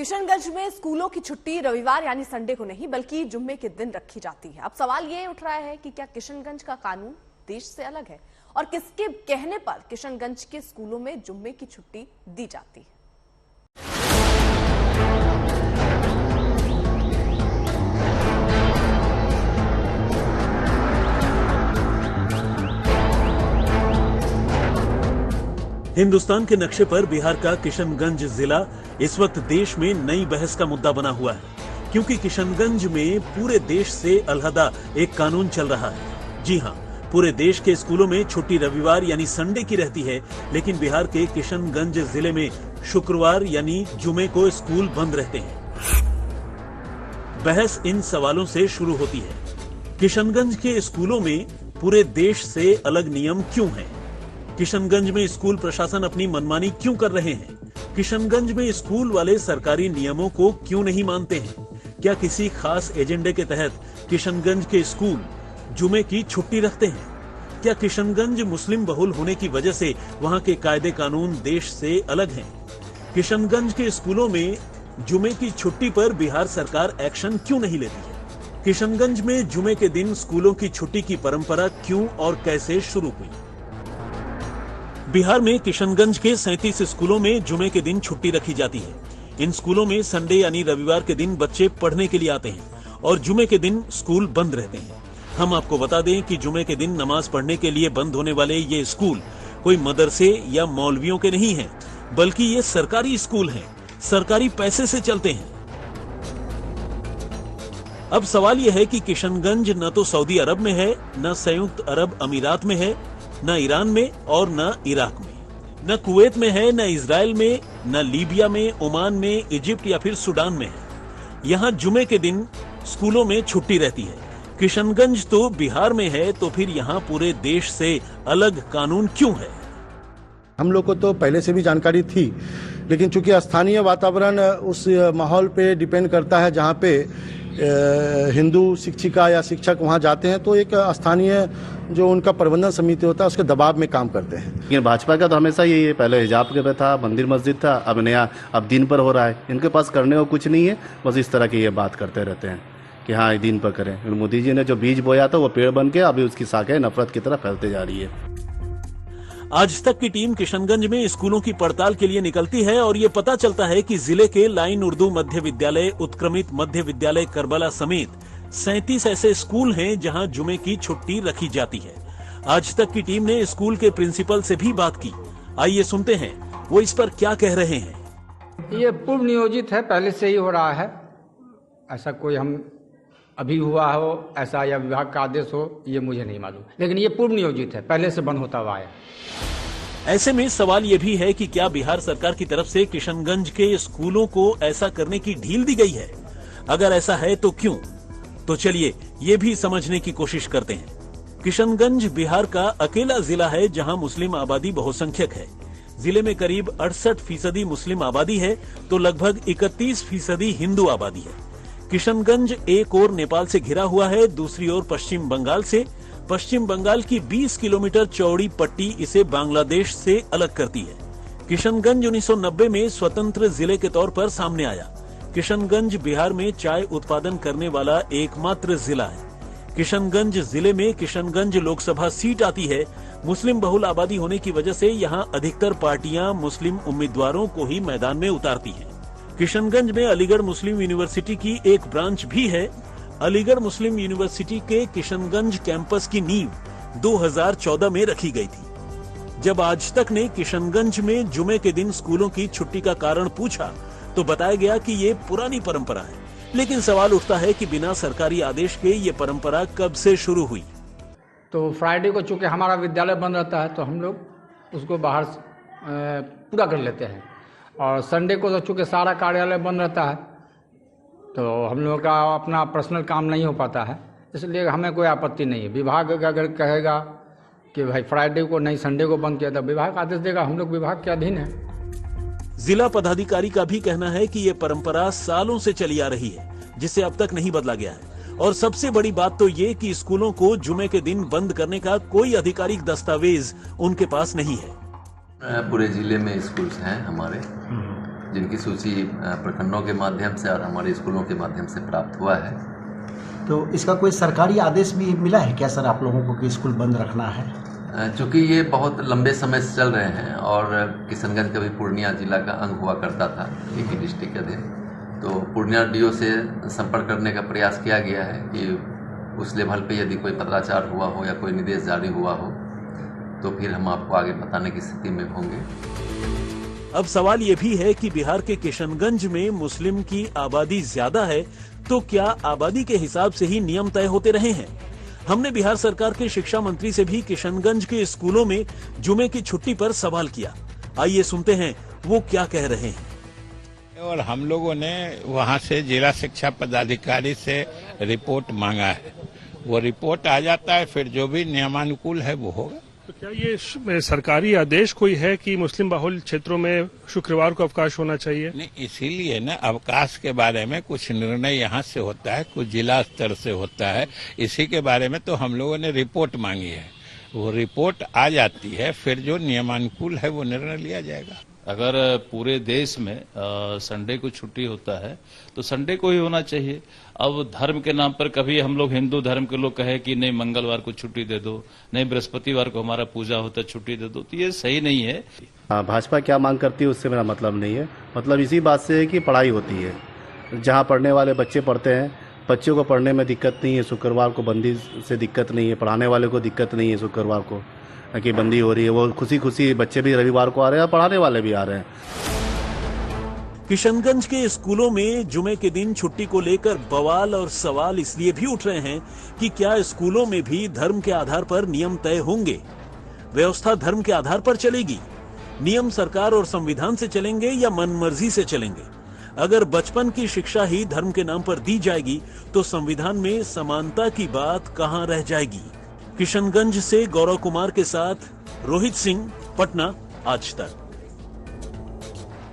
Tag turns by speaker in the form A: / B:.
A: किशनगंज में स्कूलों की छुट्टी रविवार यानी संडे को नहीं बल्कि जुम्मे के दिन रखी जाती है। अब सवाल ये उठ रहा है कि क्या किशनगंज का कानून देश से अलग है और किसके कहने पर किशनगंज के स्कूलों में जुम्मे की छुट्टी दी जाती है।
B: हिंदुस्तान के नक्शे पर बिहार का किशनगंज जिला इस वक्त देश में नई बहस का मुद्दा बना हुआ है, क्योंकि किशनगंज में पूरे देश से अलहदा एक कानून चल रहा है। जी हां, पूरे देश के स्कूलों में छुट्टी रविवार यानी संडे की रहती है, लेकिन बिहार के किशनगंज जिले में शुक्रवार यानी जुमे को स्कूल बंद रहते हैं। बहस इन सवालों से शुरू होती है। किशनगंज के स्कूलों में पूरे देश से अलग नियम क्यों हैं? किशनगंज में स्कूल प्रशासन अपनी मनमानी क्यों कर रहे हैं? किशनगंज में स्कूल वाले सरकारी नियमों को क्यों नहीं मानते हैं? क्या किसी खास एजेंडे के तहत किशनगंज के स्कूल जुमे की छुट्टी रखते हैं? क्या किशनगंज मुस्लिम बहुल होने की वजह से वहां के कायदे कानून देश से अलग हैं? किशनगंज के स्कूलों में जुमे की छुट्टी पर बिहार सरकार एक्शन क्यों नहीं लेती है? किशनगंज में जुमे के दिन स्कूलों की छुट्टी की परंपरा क्यों और कैसे शुरू हुई? बिहार में किशनगंज के 37 स्कूलों में जुमे के दिन छुट्टी रखी जाती है। इन स्कूलों में संडे यानी रविवार के दिन बच्चे पढ़ने के लिए आते हैं और जुमे के दिन स्कूल बंद रहते हैं। हम आपको बता दें कि जुमे के दिन नमाज पढ़ने के लिए बंद होने वाले ये स्कूल कोई मदरसे या मौलवियों के नहीं हैं, बल्कि ये सरकारी स्कूल हैं, सरकारी पैसे से चलते हैं। अब सवाल यह है कि किशनगंज न तो सऊदी अरब में है, न संयुक्त अरब अमीरात में है, न ईरान में और न इराक में, न कुवैत में है, न इजराइल में, न लीबिया में, ओमान में, इजिप्ट या फिर सूडान में है। यहाँ जुमे के दिन स्कूलों में छुट्टी रहती है। किशनगंज तो बिहार में है, तो फिर यहाँ पूरे देश से अलग कानून क्यों है?
C: हम लोग को तो पहले से भी जानकारी थी, लेकिन चूंकि स्थानीय वातावरण उस माहौल पे डिपेंड करता है जहाँ पे हिंदू शिक्षिका या शिक्षक वहाँ जाते हैं, तो एक स्थानीय जो उनका प्रबंधन समिति होता है उसके दबाव में काम करते हैं।
D: लेकिन भाजपा का तो हमेशा यही है, पहले हिजाब के पे था, मंदिर मस्जिद था, अब दिन पर हो रहा है। इनके पास करने को कुछ नहीं है, बस इस तरह की ये बात करते रहते हैं कि हाँ दिन पर करें। मोदी जी ने जो बीज बोया था वो पेड़ बन के अभी उसकी शाखें नफरत की तरफ फैलते जा रही है।
B: आज तक की टीम किशनगंज में स्कूलों की पड़ताल के लिए निकलती है और ये पता चलता है कि जिले के लाइन उर्दू मध्य विद्यालय, उत्क्रमित मध्य विद्यालय करबला समेत 37 ऐसे स्कूल हैं जहां जुमे की छुट्टी रखी जाती है। आज तक की टीम ने स्कूल के प्रिंसिपल से भी बात की। आइए सुनते हैं वो इस पर क्या कह रहे हैं।
E: ये पूर्व नियोजित है, पहले से ही हो रहा है। ऐसा कोई हम अभी हुआ हो ऐसा या विभाग का आदेश हो, ये मुझे नहीं मालूम, लेकिन ये पूर्व नियोजित है, पहले से बंद होता हुआ है।
B: ऐसे में सवाल ये भी है कि क्या बिहार सरकार की तरफ से किशनगंज के स्कूलों को ऐसा करने की ढील दी गई है? अगर ऐसा है तो क्यों? तो चलिए ये भी समझने की कोशिश करते हैं। किशनगंज बिहार का अकेला जिला है जहां मुस्लिम आबादी बहुसंख्यक है। जिले में करीब 68% मुस्लिम आबादी है तो लगभग 31% हिंदू आबादी है। किशनगंज एक ओर नेपाल से घिरा हुआ है, दूसरी ओर पश्चिम बंगाल से। पश्चिम बंगाल की 20 किलोमीटर चौड़ी पट्टी इसे बांग्लादेश से अलग करती है। किशनगंज 1990 में स्वतंत्र जिले के तौर पर सामने आया। किशनगंज बिहार में चाय उत्पादन करने वाला एकमात्र जिला है। किशनगंज जिले में किशनगंज लोकसभा सीट आती है। मुस्लिम बहुल आबादी होने की वजह से यहाँ अधिकतर पार्टियां मुस्लिम उम्मीदवारों को ही मैदान में उतारती हैं। किशनगंज में अलीगढ़ मुस्लिम यूनिवर्सिटी की एक ब्रांच भी है। अलीगढ़ मुस्लिम यूनिवर्सिटी के किशनगंज कैंपस की नींव 2014 में रखी गई थी। जब आज तक ने किशनगंज में जुमे के दिन स्कूलों की छुट्टी का कारण पूछा तो बताया गया कि ये पुरानी परंपरा है। लेकिन सवाल उठता है कि बिना सरकारी आदेश के ये परंपरा कब से शुरू हुई?
E: तो फ्राइडे को चूंकि हमारा विद्यालय बंद रहता है तो हम लोग उसको बाहर पूरा कर लेते हैं, और संडे को तो चूंकि सारा कार्यालय बंद रहता है तो हम लोगों का अपना पर्सनल काम नहीं हो पाता है, इसलिए हमें कोई आपत्ति नहीं है। विभाग अगर कहेगा कि भाई फ्राइडे को नहीं संडे को बंद किया तो विभाग आदेश देगा, हम लोग विभाग के अधीन है।
B: जिला पदाधिकारी का भी कहना है कि ये परंपरा सालों से चली आ रही है, जिसे अब तक नहीं बदला गया है। और सबसे बड़ी बात तो ये कि स्कूलों को जुमे के दिन बंद करने का कोई आधिकारिक दस्तावेज उनके पास नहीं है।
F: पूरे जिले में स्कूल्स हैं हमारे, जिनकी सूची प्रखंडों के माध्यम से और हमारे स्कूलों के माध्यम से प्राप्त हुआ है।
G: तो इसका कोई सरकारी आदेश भी मिला है क्या सर आप लोगों को कि स्कूल बंद रखना है?
F: चूँकि ये बहुत लंबे समय से चल रहे हैं और किशनगंज कभी पूर्णिया जिला का अंग हुआ करता था, एक ही डिस्ट्रिक्ट के अधीन, तो पूर्णिया डीओ से संपर्क करने का प्रयास किया गया है कि उस लेवल पे यदि कोई पत्राचार हुआ हो या कोई निर्देश जारी हुआ हो तो फिर हम आपको आगे बताने की स्थिति में होंगे।
B: अब सवाल ये भी है कि बिहार के किशनगंज में मुस्लिम की आबादी ज्यादा है, तो क्या आबादी के हिसाब से ही नियम तय होते रहे हैं? हमने बिहार सरकार के शिक्षा मंत्री से भी किशनगंज के स्कूलों में जुमे की छुट्टी पर सवाल किया। आइए सुनते हैं वो क्या कह रहे हैं।
H: और हम लोगों ने वहां से जिला शिक्षा पदाधिकारी से रिपोर्ट मांगा है, वो रिपोर्ट आ जाता है, फिर जो भी नियमानुकूल है वो होगा।
I: तो क्या ये सरकारी आदेश कोई है कि मुस्लिम बाहुल क्षेत्रों में शुक्रवार को अवकाश होना चाहिए?
H: नहीं, इसीलिए ना अवकाश के बारे में कुछ निर्णय यहाँ से होता है, कुछ जिला स्तर से होता है। इसी के बारे में तो हम लोगों ने रिपोर्ट मांगी है, वो रिपोर्ट आ जाती है, फिर जो नियमानुकूल है वो निर्णय लिया जाएगा।
J: अगर पूरे देश में संडे को छुट्टी होता है तो संडे को ही होना चाहिए। अब धर्म के नाम पर कभी हम लोग हिंदू धर्म के लोग कहे कि नहीं मंगलवार को छुट्टी दे दो, नहीं बृहस्पतिवार को हमारा पूजा होता है छुट्टी दे दो, तो ये सही नहीं है।
D: भाजपा क्या मांग करती है उससे मेरा मतलब नहीं है, मतलब इसी बात से है कि पढ़ाई होती है, जहाँ पढ़ने वाले बच्चे पढ़ते हैं, बच्चों को पढ़ने में दिक्कत नहीं है, शुक्रवार को बंदी से दिक्कत नहीं है, पढ़ाने वाले को दिक्कत नहीं है शुक्रवार को कि बंदी हो रही है, वो खुशी खुशी बच्चे भी रविवार को आ रहे हैं और पढ़ाने वाले भी आ रहे हैं।
B: किशनगंज के स्कूलों में जुमे के दिन छुट्टी को लेकर बवाल और सवाल इसलिए भी उठ रहे हैं कि क्या स्कूलों में भी धर्म के आधार पर नियम तय होंगे? व्यवस्था धर्म के आधार पर चलेगी? नियम सरकार और संविधान से चलेंगे या मनमर्जी से चलेंगे? अगर बचपन की शिक्षा ही धर्म के नाम पर दी जाएगी तो संविधान में समानता की बात कहां रह जाएगी? किशनगंज से गौरव कुमार के साथ रोहित सिंह, पटना, आज तक।